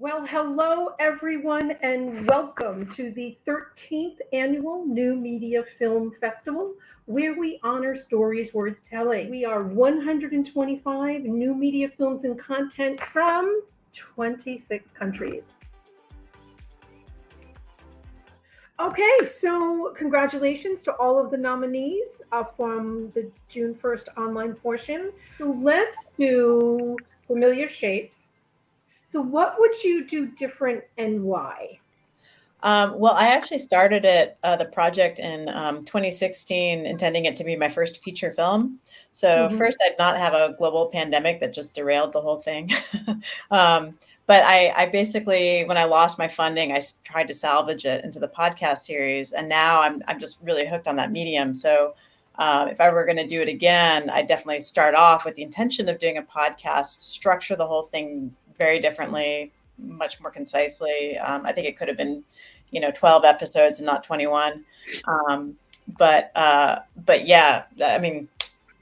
Well, hello everyone, and welcome to the 13th annual New Media Film Festival, where we honor stories worth telling. We are 125 new media films and content from 26 countries. Okay, so congratulations to all of the nominees from the June 1st online portion. So let's do Familiar Shapes. So, what would you do different and why? Well, I actually started the project in 2016, intending it to be my first feature film. So first, I'd not have a global pandemic that just derailed the whole thing. But I basically, when I lost my funding, I tried to salvage it into the podcast series, and now I'm just really hooked on that medium. So if I were going to do it again, I'd definitely start off with the intention of doing a podcast, structure the whole thing very differently, much more concisely. I think it could have been 12 episodes and not 21. But yeah, I mean,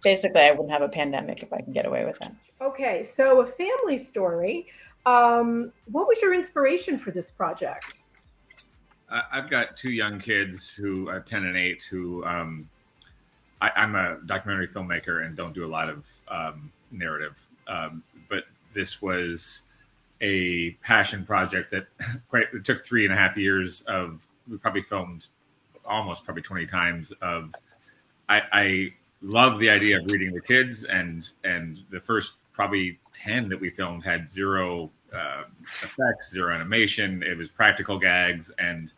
basically I wouldn't have a pandemic if I can get away with that. Okay, so a family story. What was your inspiration for this project? I've got two young kids who are 10 and 8 who I'm a documentary filmmaker and don't do a lot of narrative. But this was a passion project that it took 3.5 years of. We probably filmed probably 20 times. I love the idea of reading the kids, and the first probably 10 that we filmed had zero effects, zero animation. It was practical gags, and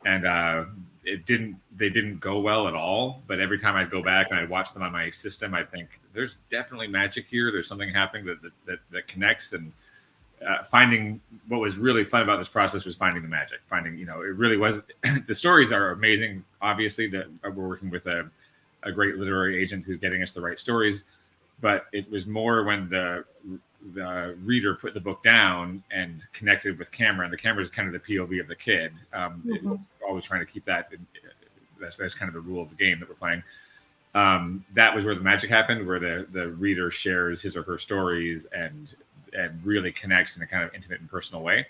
they didn't go well at all. But every time I'd go back and I'd watch them on my system, I'd think there's definitely magic here. There's something happening that connects. And finding what was really fun about this process was finding the magic. It really was. The stories are amazing. Obviously, that we're working with a great literary agent who's getting us the right stories. But it was more when the reader put the book down and connected with camera, and the camera is kind of the POV of the kid. Always trying to keep that. That's kind of the rule of the game that we're playing. That was where the magic happened, where the reader shares his or her stories and really connects in a kind of intimate and personal way.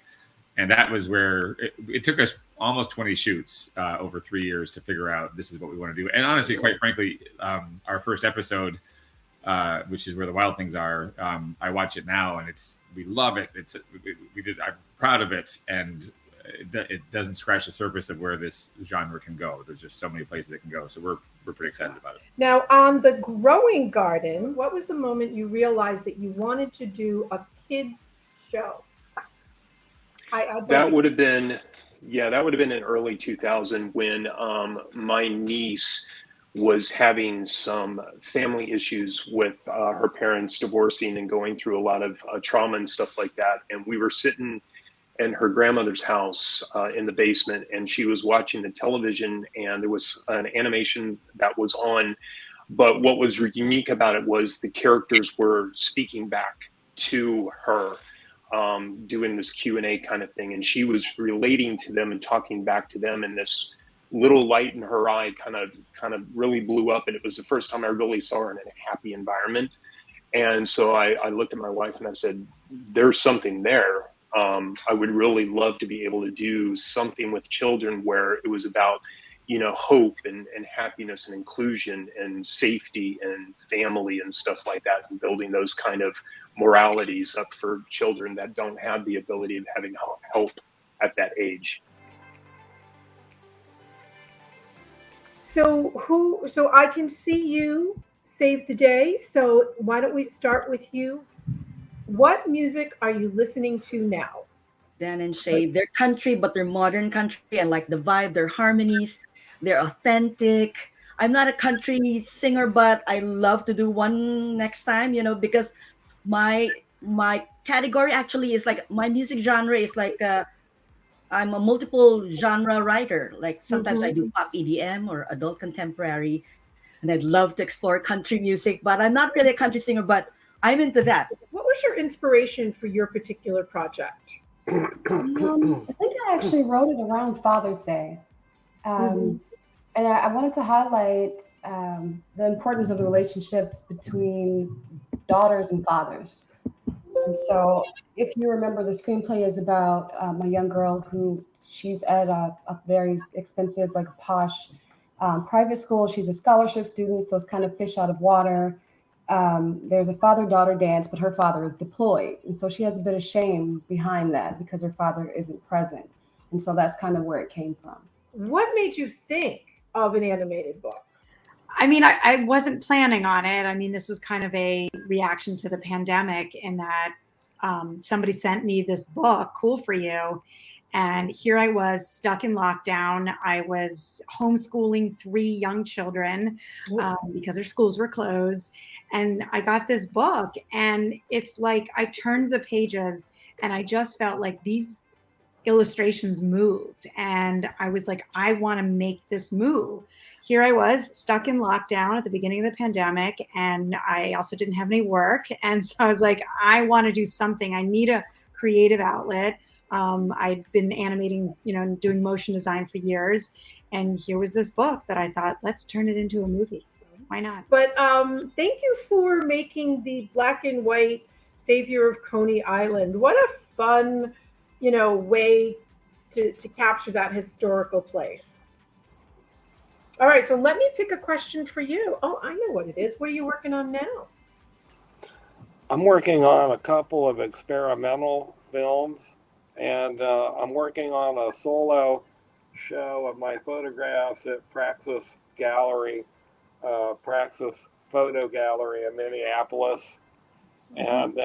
And that was where it took us almost 20 shoots over 3 years to figure out this is what we want to do. And honestly, quite frankly, our first episode, which is where the wild things are, I watch it now and we love it. I'm proud of it. And it doesn't scratch the surface of where this genre can go. There's just so many places it can go. So we're pretty excited about it. Now, on The Growing Garden, what was the moment you realized that you wanted to do a kids show? That would have been in early 2000 when my niece was having some family issues with her parents divorcing and going through a lot of trauma and stuff like that. And we were sitting in her grandmother's house in the basement, and she was watching the television, and there was an animation that was on. But what was unique about it was the characters were speaking back to her, doing this Q&A kind of thing. And she was relating to them and talking back to them, and this little light in her eye kind of really blew up. And it was the first time I really saw her in a happy environment. And so I looked at my wife and I said, there's something there. I would really love to be able to do something with children where it was about, hope and happiness and inclusion and safety and family and stuff like that, and building those kind of moralities up for children that don't have the ability of having help at that age. So I can see you save the day. So why don't we start with you? What music are you listening to now? Dan and Shay, they're country, but they're modern country. I like the vibe, their harmonies, they're authentic. I'm not a country singer, but I love to do one next time, because my category actually is like, my music genre is like I'm a multiple genre writer. Like sometimes I do pop EDM or adult contemporary, and I'd love to explore country music, but I'm not really a country singer, but I'm into that. What was your inspiration for your particular project? I think I actually wrote it around Father's Day. And I wanted to highlight the importance of the relationships between daughters and fathers. And so, if you remember, the screenplay is about a young girl who she's at a very expensive, like posh private school. She's a scholarship student, so it's kind of fish out of water. There's a father-daughter dance, but her father is deployed, and so she has a bit of shame behind that because her father isn't present, and so that's kind of where it came from. What made you think of an animated book? I mean, I wasn't planning on it. I mean, this was kind of a reaction to the pandemic in that somebody sent me this book, Cool for You. And here I was stuck in lockdown. I was homeschooling 3 young children because their schools were closed. And I got this book, and it's like I turned the pages and I just felt like these illustrations moved. And I was like, I want to make this move. Here I was stuck in lockdown at the beginning of the pandemic, and I also didn't have any work. And so I was like, I want to do something. I need a creative outlet. I'd been animating, doing motion design for years. And here was this book that I thought, let's turn it into a movie. Why not? But thank you for making the black and white Savior of Coney Island. What a fun, way to capture that historical place. All right, so let me pick a question for you. Oh, I know what it is. What are you working on now? I'm working on a couple of experimental films, and I'm working on a solo show of my photographs at Praxis Gallery, Praxis Photo Gallery in Minneapolis. And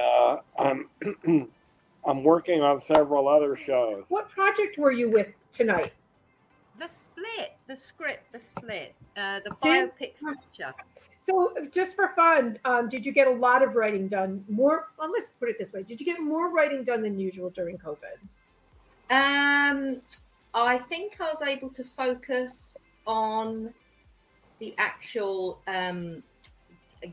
I'm working on several other shows. What project were you with tonight? The Split, the script, the biopic feature. So just for fun, did you get a lot of writing done? Well, let's put it this way. Did you get more writing done than usual during COVID? I think I was able to focus on the actual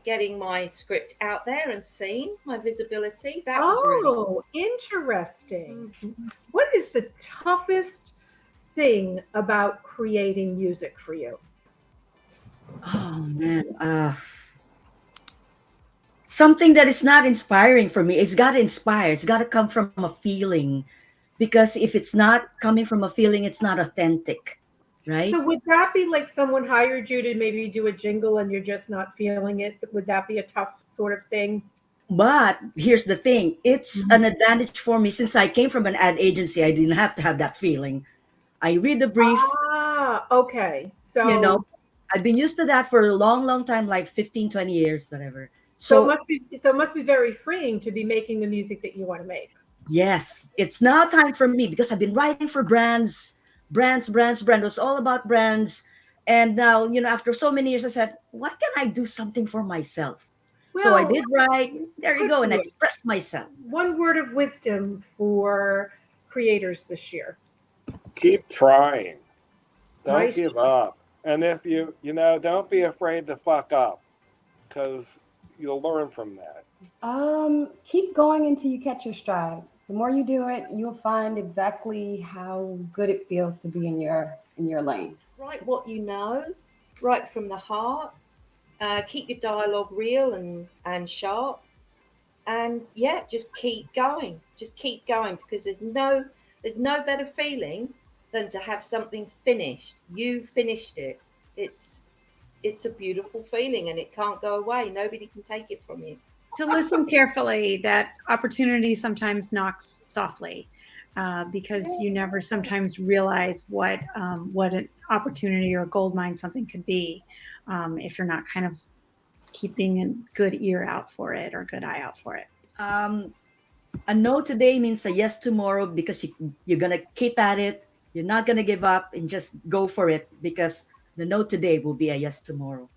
getting my script out there and seen, my visibility. That was really cool. Interesting. What is the toughest thing about creating music for you? Oh man, something that is not inspiring for me. It's got to inspire. It's got to come from a feeling, because if it's not coming from a feeling, it's not authentic, right? So would that be like someone hired you to maybe do a jingle and you're just not feeling it? Would that be a tough sort of thing? But here's the thing. It's an advantage for me. Since I came from an ad agency, I didn't have to have that feeling. I read the brief. Okay. So, I've been used to that for a long, long time, like 15, 20 years, whatever. So it must be very freeing to be making the music that you want to make. Yes. It's now time for me, because I've been writing for brands. It was all about brands. And now, after so many years, I said, why can't I do something for myself? So I did write. There you go. And express myself. One word of wisdom for creators this year. Keep trying. Don't give up. And if don't be afraid to fuck up, because you'll learn from that. Keep going until you catch your stride. The more you do it, you'll find exactly how good it feels to be in your lane. Write what you know, write from the heart. Keep your dialogue real and sharp. And just keep going. Just keep going, because there's no better feeling than to have something finished. You finished it. It's a beautiful feeling, and it can't go away. Nobody can take it from you. To listen carefully, that opportunity sometimes knocks softly, because you never sometimes realize what an opportunity or a gold mine something could be, if you're not kind of keeping a good ear out for it or a good eye out for it. A no today means a yes tomorrow, because you're going to keep at it. You're not going to give up, and just go for it, because the no today will be a yes tomorrow.